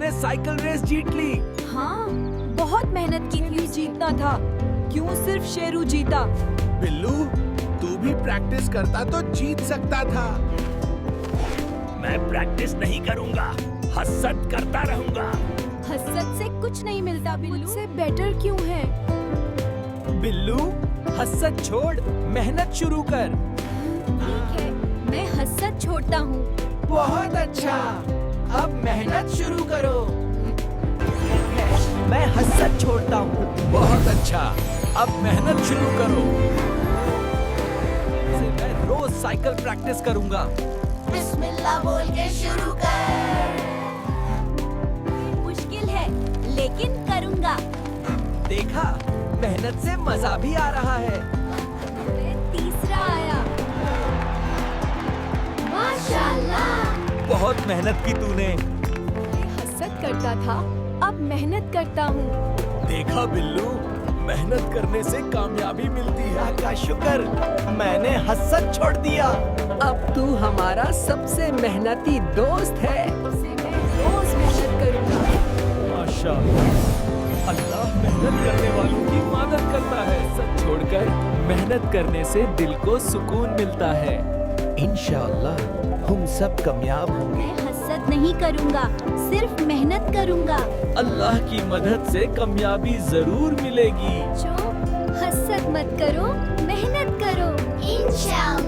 तुमने cycle race जीत ली। हाँ, बहुत मेहनत की थी, जीतना था। क्यों सिर्फ शेरू जीता? बिल्लू, तू भी प्रैक्टिस करता तो जीत सकता था। मैं प्रैक्टिस नहीं करूंगा, हसरत करता रहूंगा। हसरत से कुछ नहीं मिलता बिल्लू। मुझसे बेटर क्यों है? बिल्लू, हसरत छोड़, मेहनत शुरू कर। ठीक है, मैं हसरत छोड़ता हूँ। बहुत अच्छा, अब मेहनत शुरू करो। ठीक है, मैं हसरत छोड़ता हूँ। बहुत अच्छा, अब मेहनत शुरू करो। मैं रोज साइकिल प्रैक्टिस करूंगा। बिस्मिल्लाह बोल के शुरू कर। मुश्किल है, लेकिन करूँगा। देखा, मेहनत से मजा भी आ रहा है। मैं तीसरा आया। माशाल्लाह। बहुत मेहनत की तूने। मैं हसरत करता था, अब मेहनत करता हूँ। देखा बिल्लू, मेहनत करने से कामयाबी मिलती है। अल्लाह का शुक्र, मैंने हसरत छोड़ दिया। अब तू हमारा सबसे मेहनती दोस्त है। इससे मैं रोज मेहनत करूँगा। माशाअल्लाह, अल्लाह मेहनत करने वालों की मदद करता है। सब छोड़कर मेहनत करने से दिल को सुकून मिलता है। इंशाअल्लाह हम सब कामयाब होंगे। मैं हसरत नहीं करूँगा, सिर्फ मेहनत करूँगा। अल्लाह की मदद से कामयाबी जरूर मिलेगी। जो हसरत मत करो, मेहनत करो। इंशाअल्लाह।